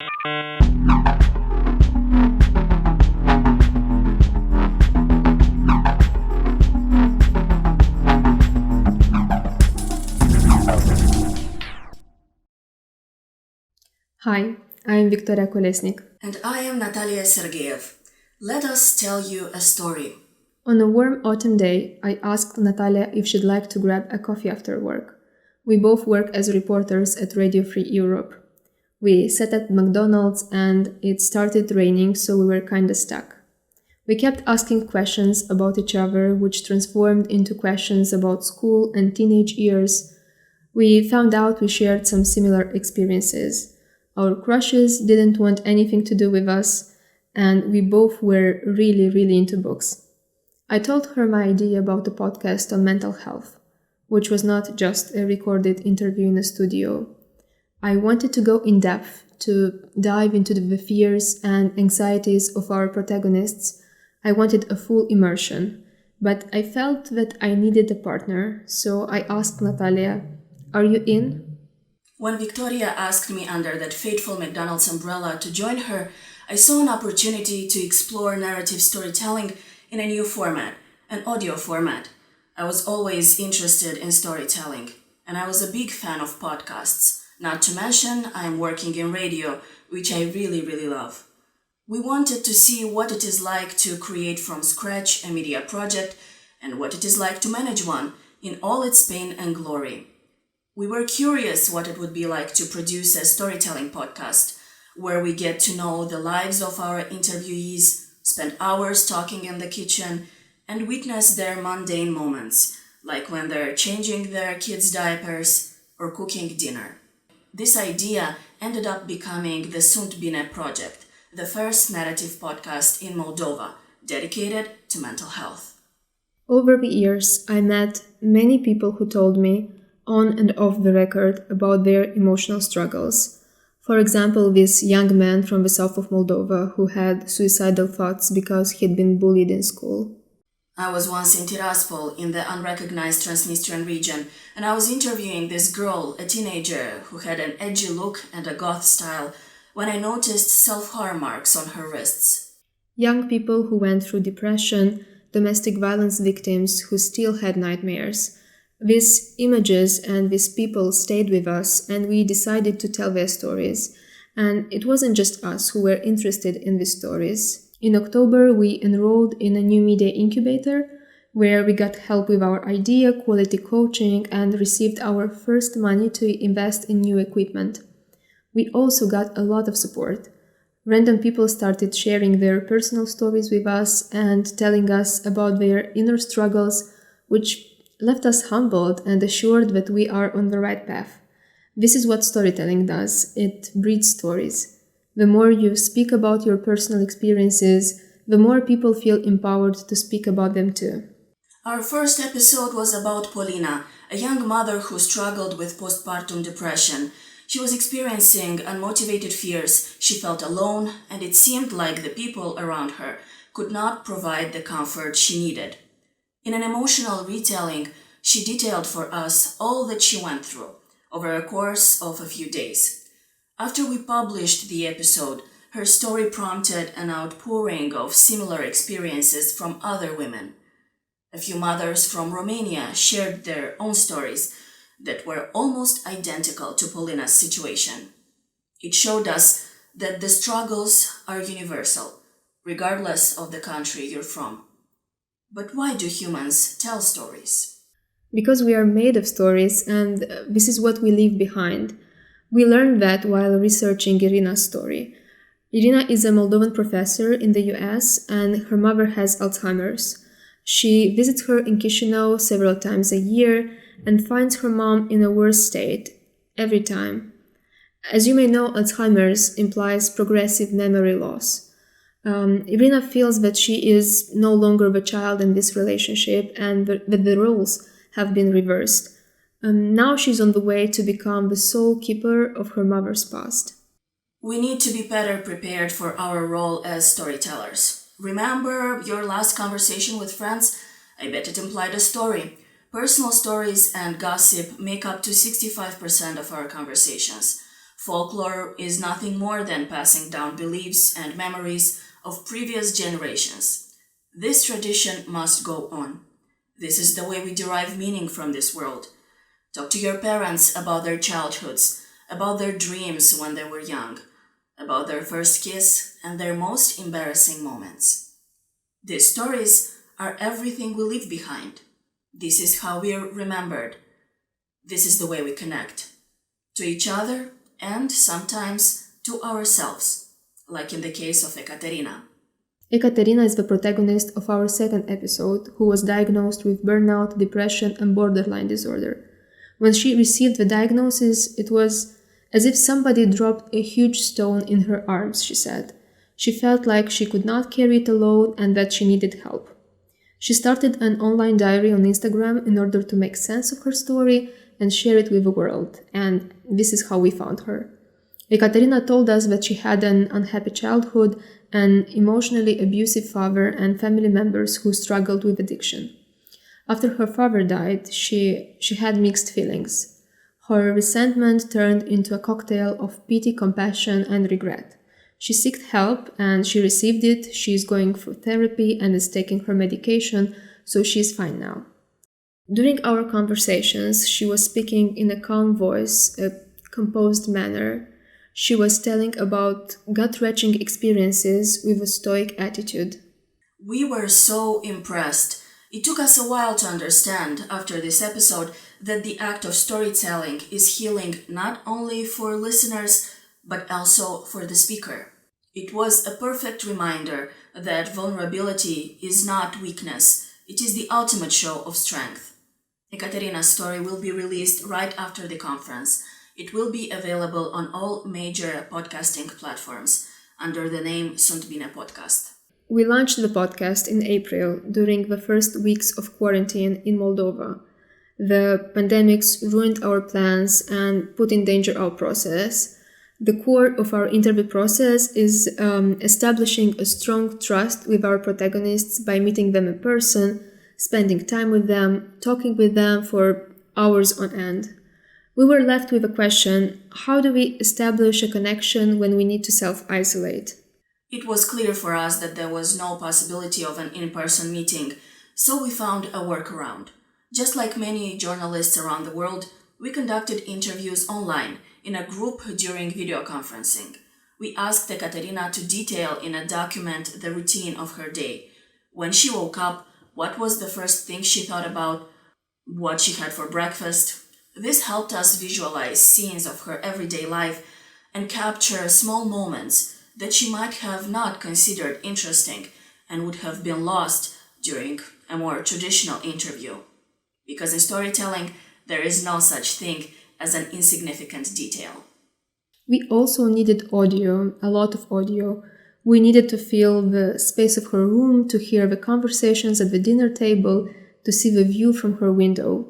Hi, I am Victoria Colesnic. And I am Natalia Sergheev. Let us tell you a story. On a warm autumn day, I asked Natalia if she'd like to grab a coffee after work. We both work as reporters at Radio Free Europe. We sat at McDonald's and it started raining, so we were kinda stuck. We kept asking questions about each other, which transformed into questions about school and teenage years. We found out we shared some similar experiences. Our crushes didn't want anything to do with us, and we both were really into books. I told her my idea about a podcast on mental health, which was not just a recorded interview in a studio. I wanted to go in depth, to dive into the fears and anxieties of our protagonists. I wanted a full immersion, but I felt that I needed a partner, so I asked Natalia, "Are you in?" When Victoria asked me under that fateful McDonald's umbrella to join her, I saw an opportunity to explore narrative storytelling in a new format, an audio format. I was always interested in storytelling, and I was a big fan of podcasts. Not to mention, I am working in radio, which I really love. We wanted to see what it is like to create from scratch a media project and what it is like to manage one in all its pain and glory. We were curious what it would be like to produce a storytelling podcast where we get to know the lives of our interviewees, spend hours talking in the kitchen, and witness their mundane moments, like when they're changing their kids' diapers or cooking dinner. This idea ended up becoming the Sunt Bine project, the first narrative podcast in Moldova dedicated to mental health. Over the years, I met many people who told me, on and off the record, about their emotional struggles. For example, this young man from the south of Moldova who had suicidal thoughts because he'd been bullied in school. I was once in Tiraspol, in the unrecognized Transnistrian region, and I was interviewing this girl, a teenager, who had an edgy look and a goth style, when I noticed self-harm marks on her wrists. Young people who went through depression, domestic violence victims who still had nightmares. These images and these people stayed with us, and we decided to tell their stories. And it wasn't just us who were interested in these stories. In October, we enrolled in a new Media Incubator, where we got help with our idea, quality coaching, and received our first money to invest in new equipment. We also got a lot of support. Random people started sharing their personal stories with us and telling us about their inner struggles, which left us humbled and assured that we are on the right path. This is what storytelling does. It breeds stories. The more you speak about your personal experiences, the more people feel empowered to speak about them too. Our first episode was about Polina, a young mother who struggled with postpartum depression. She was experiencing unmotivated fears, she felt alone, and it seemed like the people around her could not provide the comfort she needed. In an emotional retelling, she detailed for us all that she went through over a course of a few days. After we published the episode, her story prompted an outpouring of similar experiences from other women. A few mothers from Romania shared their own stories that were almost identical to Polina's situation. It showed us that the struggles are universal, regardless of the country you're from. But why do humans tell stories? Because we are made of stories, and this is what we leave behind. We learned that while researching Irina's story. Irina is a Moldovan professor in the US, and her mother has Alzheimer's. She visits her in Chișinău several times a year and finds her mom in a worse state every time. As you may know, Alzheimer's implies progressive memory loss. Irina feels that she is no longer the child in this relationship and that the roles have been reversed. Now she's on the way to become the sole keeper of her mother's past. We need to be better prepared for our role as storytellers. Remember your last conversation with friends? I bet it implied a story. Personal stories and gossip make up to 65% of our conversations. Folklore is nothing more than passing down beliefs and memories of previous generations. This tradition must go on. This is the way we derive meaning from this world. Talk to your parents about their childhoods, about their dreams when they were young, about their first kiss and their most embarrassing moments. These stories are everything we leave behind. This is how we are remembered. This is the way we connect to each other and sometimes to ourselves, like in the case of Ekaterina. Ekaterina is the protagonist of our second episode, who was diagnosed with burnout, depression, and borderline disorder. When she received the diagnosis, it was as if somebody dropped a huge stone in her arms, she said. She felt like she could not carry it alone and that she needed help. She started an online diary on Instagram in order to make sense of her story and share it with the world, and this is how we found her. Ekaterina told us that she had an unhappy childhood, an emotionally abusive father, and family members who struggled with addiction. After her father died, she had mixed feelings. Her resentment turned into a cocktail of pity, compassion, and regret. She sought help and she received it. She is going through therapy and is taking her medication, so she is fine now. During our conversations, she was speaking in a calm voice, a composed manner. She was telling about gut-wrenching experiences with a stoic attitude. We were so impressed. It took us a while to understand, after this episode, that the act of storytelling is healing not only for listeners, but also for the speaker. It was a perfect reminder that vulnerability is not weakness, it is the ultimate show of strength. Ekaterina's story will be released right after the conference. It will be available on all major podcasting platforms under the name Sunt Bine podcast. We launched the podcast in April during the first weeks of quarantine in Moldova. The pandemics ruined our plans and put in danger our process. The core of our interview process is establishing a strong trust with our protagonists by meeting them in person, spending time with them, talking with them for hours on end. We were left with a question: how do we establish a connection when we need to self-isolate? It was clear for us that there was no possibility of an in-person meeting, so we found a workaround. Just like many journalists around the world, we conducted interviews online in a group during video conferencing. We asked Ekaterina to detail in a document the routine of her day. When she woke up, what was the first thing she thought about? What she had for breakfast? This helped us visualize scenes of her everyday life and capture small moments that she might have not considered interesting and would have been lost during a more traditional interview. Because in storytelling, there is no such thing as an insignificant detail. We also needed audio, a lot of audio. We needed to feel the space of her room, to hear the conversations at the dinner table, to see the view from her window.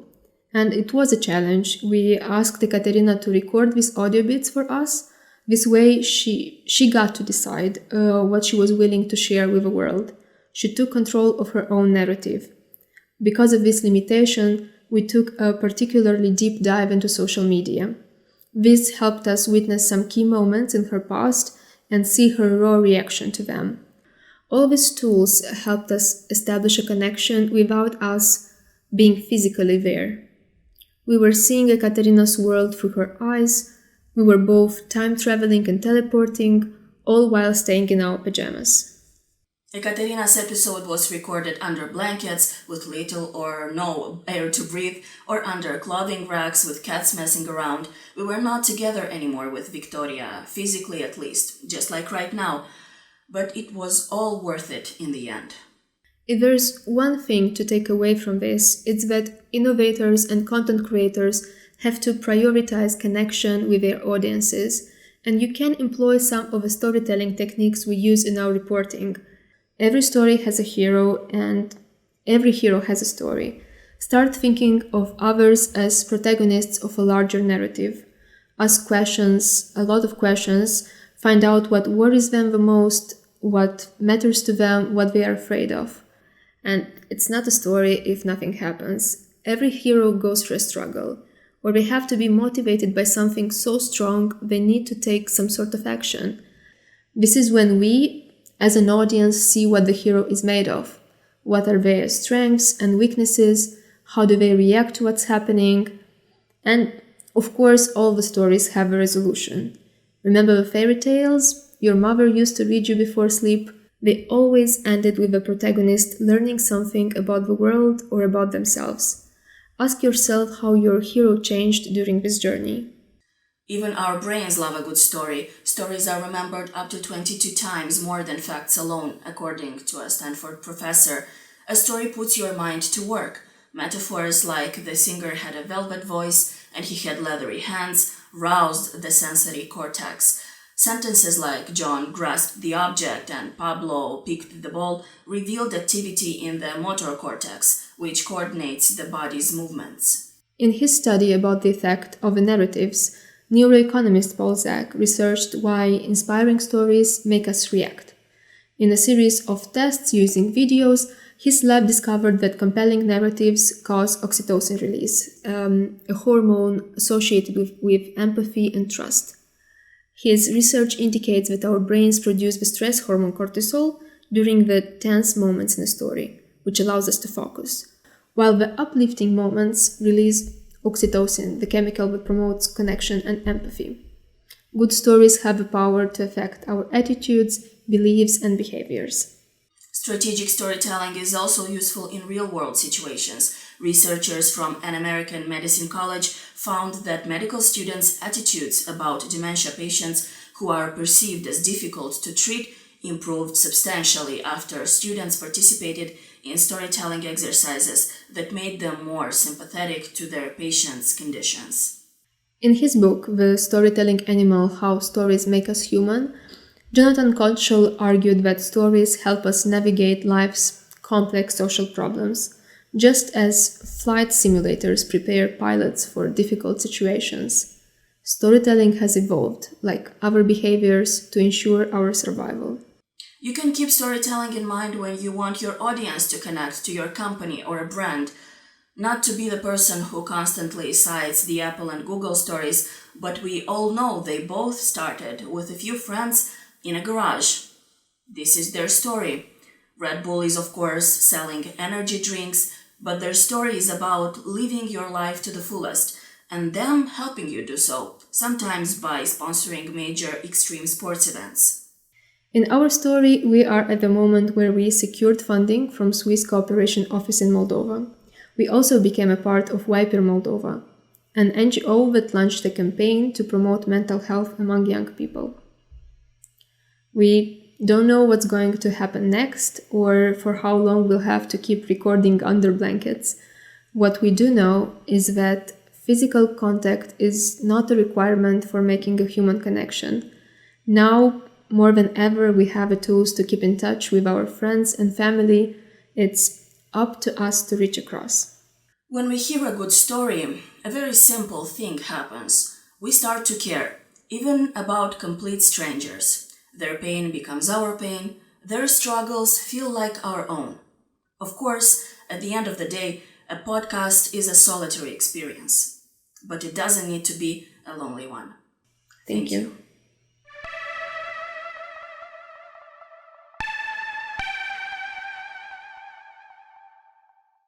And it was a challenge. We asked Ekaterina to record these audio bits for us. This way, she got to decide what she was willing to share with the world. She took control of her own narrative. Because of this limitation, we took a particularly deep dive into social media. This helped us witness some key moments in her past and see her raw reaction to them. All these tools helped us establish a connection without us being physically there. We were seeing Ekaterina's world through her eyes. We were both time-traveling and teleporting, all while staying in our pajamas. Ekaterina's episode was recorded under blankets with little or no air to breathe, or under clothing racks with cats messing around. We were not together anymore with Victoria, physically at least, just like right now, but it was all worth it in the end. If there's one thing to take away from this, it's that innovators and content creators have to prioritize connection with their audiences, and you can employ some of the storytelling techniques we use in our reporting. Every story has a hero, and every hero has a story. Start thinking of others as protagonists of a larger narrative. Ask questions, a lot of questions, find out what worries them the most, what matters to them, what they are afraid of. And it's not a story if nothing happens. Every hero goes through a struggle. or they have to be motivated by something so strong they need to take some sort of action. This is when we, as an audience, see what the hero is made of. What are their strengths and weaknesses? How do they react to what's happening? And, of course, all the stories have a resolution. Remember the fairy tales your mother used to read you before sleep? They always ended with the protagonist learning something about the world or about themselves. Ask yourself how your hero changed during this journey. Even our brains love a good story. Stories are remembered up to 22 times more than facts alone, according to a Stanford professor. A story puts your mind to work. Metaphors like the singer had a velvet voice and he had leathery hands roused the sensory cortex. Sentences like John grasped the object and Pablo picked the ball revealed activity in the motor cortex, which coordinates the body's movements. In his study about the effect of the narratives, neuroeconomist Paul Zak researched why inspiring stories make us react. In a series of tests using videos, his lab discovered that compelling narratives cause oxytocin release, a hormone associated with empathy and trust. His research indicates that our brains produce the stress hormone cortisol during the tense moments in a story, which allows us to focus, while the uplifting moments release oxytocin, the chemical that promotes connection and empathy. Good stories have the power to affect our attitudes, beliefs, and behaviors. Strategic storytelling is also useful in real-world situations. Researchers from an American medicine college found that medical students' attitudes about dementia patients who are perceived as difficult to treat improved substantially after students participated in storytelling exercises that made them more sympathetic to their patients' conditions. In his book, The Storytelling Animal: How Stories Make Us Human, Jonathan Gottschall argued that stories help us navigate life's complex social problems, just as flight simulators prepare pilots for difficult situations. Storytelling has evolved, like other behaviors, to ensure our survival. You can keep storytelling in mind when you want your audience to connect to your company or a brand, not to be the person who constantly cites the Apple and Google stories, but we all know they both started with a few friends in a garage. This is their story. Red Bull is, of course, selling energy drinks, but their story is about living your life to the fullest and them helping you do so, sometimes by sponsoring major extreme sports events. In our story, we are at the moment where we secured funding from Swiss Cooperation Office in Moldova. We also became a part of Wiper Moldova, an NGO that launched a campaign to promote mental health among young people. We don't know what's going to happen next or for how long we'll have to keep recording under blankets. What we do know is that physical contact is not a requirement for making a human connection. Now, more than ever, we have the tools to keep in touch with our friends and family. It's up to us to reach across. When we hear a good story, a very simple thing happens. We start to care, even about complete strangers. Their pain becomes our pain, their struggles feel like our own. Of course, at the end of the day, a podcast is a solitary experience, but it doesn't need to be a lonely one. Thank you.